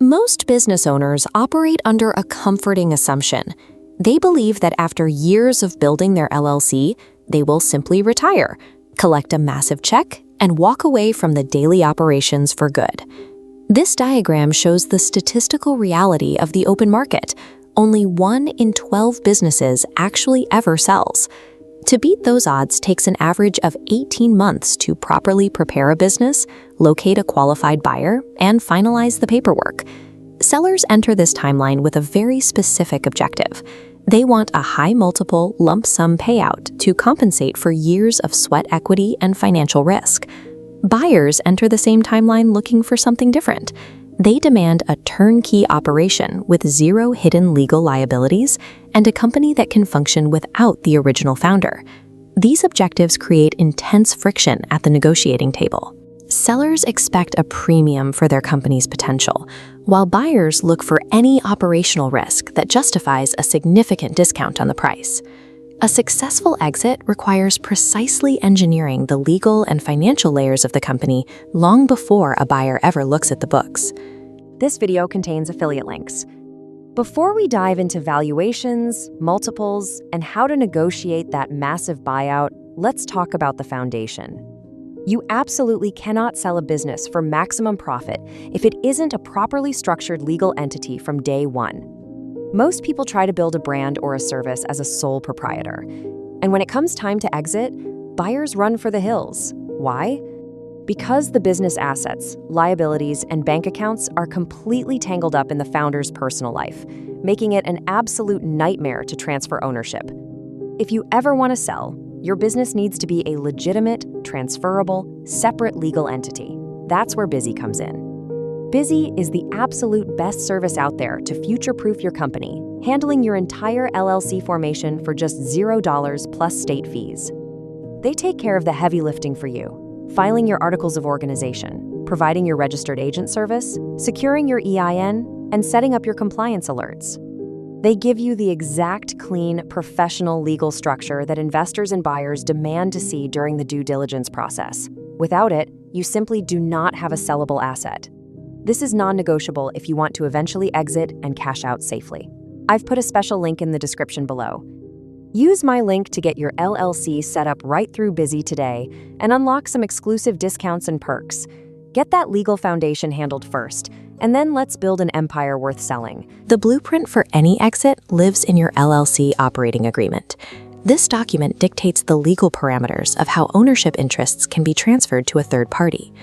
Most business owners operate under a comforting assumption. They believe that after years of building their LLC, they will simply retire, collect a massive check, and walk away from the daily operations for good. This diagram shows the statistical reality of the open market. Only 1 in 12 businesses actually ever sells. To beat those odds takes an average of 18 months to properly prepare a business, locate a qualified buyer, and finalize the paperwork. Sellers enter this timeline with a very specific objective. They want a high multiple lump sum payout to compensate for years of sweat equity and financial risk. Buyers enter the same timeline looking for something different. They demand a turnkey operation with 0 hidden legal liabilities and a company that can function without the original founder. These objectives create intense friction at the negotiating table. Sellers expect a premium for their company's potential, while buyers look for any operational risk that justifies a significant discount on the price. A successful exit requires precisely engineering the legal and financial layers of the company long before a buyer ever looks at the books. This video contains affiliate links. Before we dive into valuations, multiples, and how to negotiate that massive buyout, let's talk about the foundation. You absolutely cannot sell a business for maximum profit if it isn't a properly structured legal entity from day one. Most people try to build a brand or a service as a sole proprietor. And when it comes time to exit, buyers run for the hills. Why? Because the business assets, liabilities, and bank accounts are completely tangled up in the founder's personal life, making it an absolute nightmare to transfer ownership. If you ever want to sell, your business needs to be a legitimate, transferable, separate legal entity. That's where Busy comes in. Busy is the absolute best service out there to future-proof your company, handling your entire LLC formation for just $0 plus state fees. They take care of the heavy lifting for you, filing your articles of organization, providing your registered agent service, securing your EIN, and setting up your compliance alerts. They give you the exact, clean, professional legal structure that investors and buyers demand to see during the due diligence process. Without it, you simply do not have a sellable asset. This is non-negotiable if you want to eventually exit and cash out safely. I've put a special link in the description below. Use my link to get your LLC set up right through Busy today and unlock some exclusive discounts and perks. Get that legal foundation handled first, and then let's build an empire worth selling. The blueprint for any exit lives in your LLC operating agreement. This document dictates the legal parameters of how ownership interests can be transferred to a third party.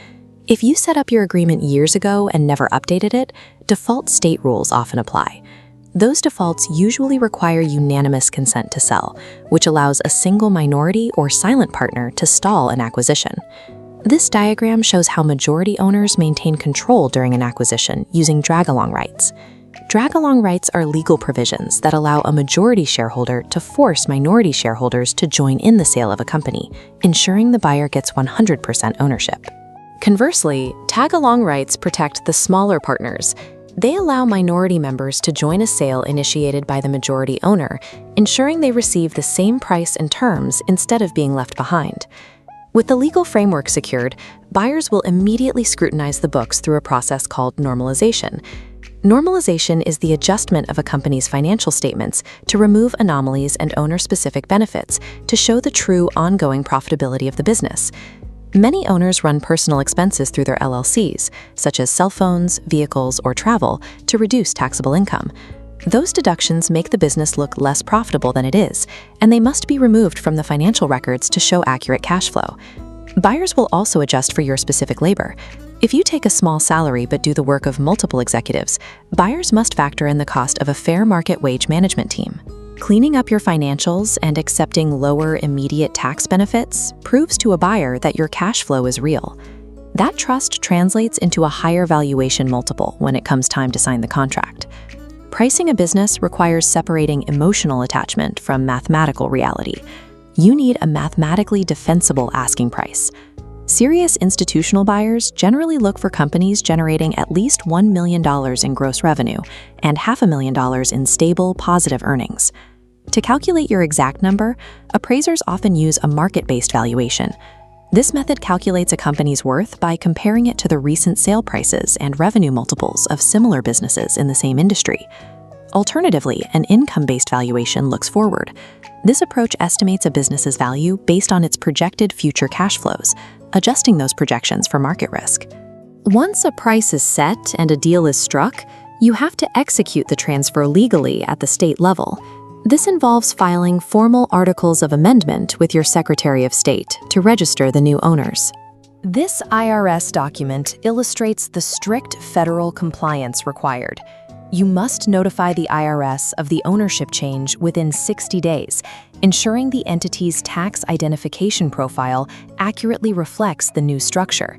If you set up your agreement years ago and never updated it, default state rules often apply. Those defaults usually require unanimous consent to sell, which allows a single minority or silent partner to stall an acquisition. This diagram shows how majority owners maintain control during an acquisition using drag-along rights. Drag-along rights are legal provisions that allow a majority shareholder to force minority shareholders to join in the sale of a company, ensuring the buyer gets 100% ownership. Conversely, tag-along rights protect the smaller partners. They allow minority members to join a sale initiated by the majority owner, ensuring they receive the same price and terms instead of being left behind. With the legal framework secured, buyers will immediately scrutinize the books through a process called normalization. Normalization is the adjustment of a company's financial statements to remove anomalies and owner-specific benefits to show the true ongoing profitability of the business. Many owners run personal expenses through their LLCs, such as cell phones, vehicles, or travel, to reduce taxable income. Those deductions make the business look less profitable than it is, and they must be removed from the financial records to show accurate cash flow. Buyers will also adjust for your specific labor. If you take a small salary but do the work of multiple executives, buyers must factor in the cost of a fair market wage management team. Cleaning up your financials and accepting lower immediate tax benefits proves to a buyer that your cash flow is real. That trust translates into a higher valuation multiple when it comes time to sign the contract. Pricing a business requires separating emotional attachment from mathematical reality. You need a mathematically defensible asking price. Serious institutional buyers generally look for companies generating at least $1 million in gross revenue and $500,000 in stable, positive earnings. To calculate your exact number, appraisers often use a market-based valuation. This method calculates a company's worth by comparing it to the recent sale prices and revenue multiples of similar businesses in the same industry. Alternatively, an income-based valuation looks forward. This approach estimates a business's value based on its projected future cash flows, adjusting those projections for market risk. Once a price is set and a deal is struck, you have to execute the transfer legally at the state level. This involves filing formal articles of amendment with your Secretary of State to register the new owners. This IRS document illustrates the strict federal compliance required. You must notify the IRS of the ownership change within 60 days, ensuring the entity's tax identification profile accurately reflects the new structure.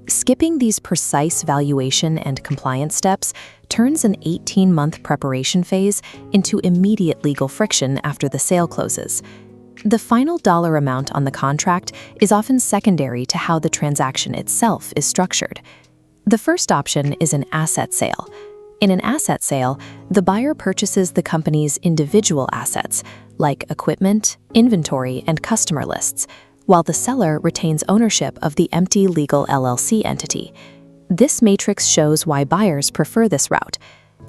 Skipping these precise valuation and compliance steps turns an 18-month preparation phase into immediate legal friction after the sale closes. The final dollar amount on the contract is often secondary to how the transaction itself is structured. The first option is an asset sale. In an asset sale, the buyer purchases the company's individual assets, like equipment, inventory, and customer lists, while the seller retains ownership of the empty legal LLC entity. This matrix shows why buyers prefer this route.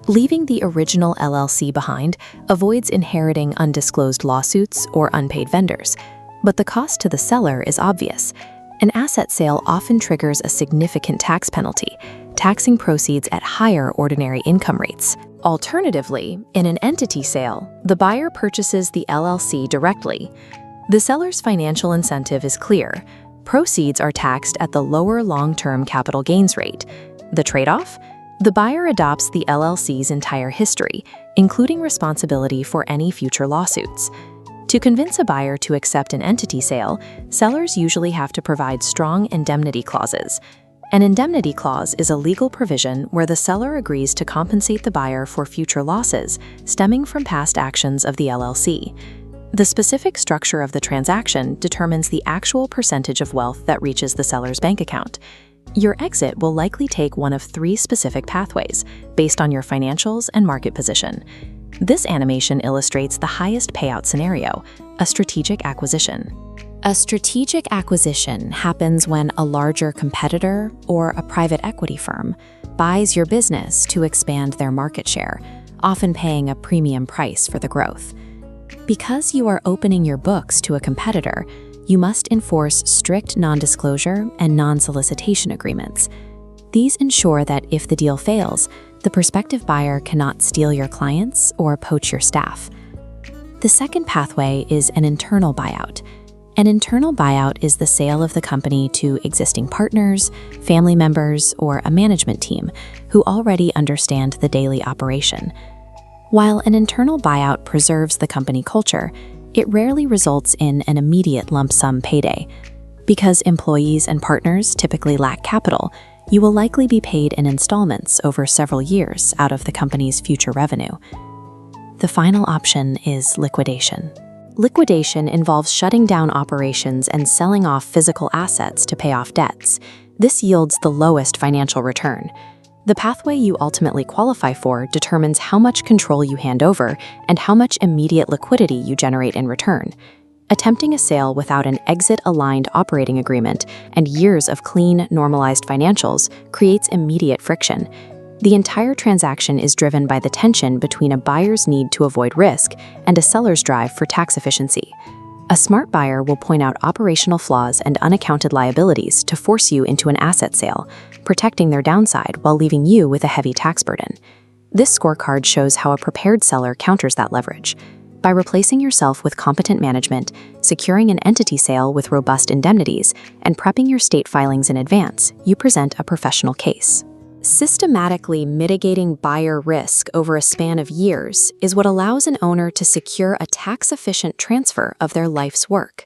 Leaving the original LLC behind avoids inheriting undisclosed lawsuits or unpaid vendors, but the cost to the seller is obvious. An asset sale often triggers a significant tax penalty, taxing proceeds at higher ordinary income rates. Alternatively, in an entity sale, the buyer purchases the LLC directly. The seller's financial incentive is clear. Proceeds are taxed at the lower long-term capital gains rate. The trade-off? The buyer adopts the LLC's entire history, including responsibility for any future lawsuits. To convince a buyer to accept an entity sale, sellers usually have to provide strong indemnity clauses. An indemnity clause is a legal provision where the seller agrees to compensate the buyer for future losses stemming from past actions of the LLC. The specific structure of the transaction determines the actual percentage of wealth that reaches the seller's bank account. Your exit will likely take one of 3 specific pathways, based on your financials and market position. This animation illustrates the highest payout scenario, a strategic acquisition. A strategic acquisition happens when a larger competitor or a private equity firm buys your business to expand their market share, often paying a premium price for the growth. Because you are opening your books to a competitor, you must enforce strict non-disclosure and non-solicitation agreements. These ensure that if the deal fails, the prospective buyer cannot steal your clients or poach your staff. The second pathway is an internal buyout. An internal buyout is the sale of the company to existing partners, family members, or a management team who already understand the daily operation. While an internal buyout preserves the company culture, it rarely results in an immediate lump sum payday. Because employees and partners typically lack capital, you will likely be paid in installments over several years out of the company's future revenue. The final option is liquidation. Liquidation involves shutting down operations and selling off physical assets to pay off debts. This yields the lowest financial return. The pathway you ultimately qualify for determines how much control you hand over and how much immediate liquidity you generate in return. Attempting a sale without an exit-aligned operating agreement and years of clean, normalized financials creates immediate friction. The entire transaction is driven by the tension between a buyer's need to avoid risk and a seller's drive for tax efficiency. A smart buyer will point out operational flaws and unaccounted liabilities to force you into an asset sale, protecting their downside while leaving you with a heavy tax burden. This scorecard shows how a prepared seller counters that leverage. By replacing yourself with competent management, securing an entity sale with robust indemnities, and prepping your state filings in advance, you present a professional case. Systematically mitigating buyer risk over a span of years is what allows an owner to secure a tax-efficient transfer of their life's work.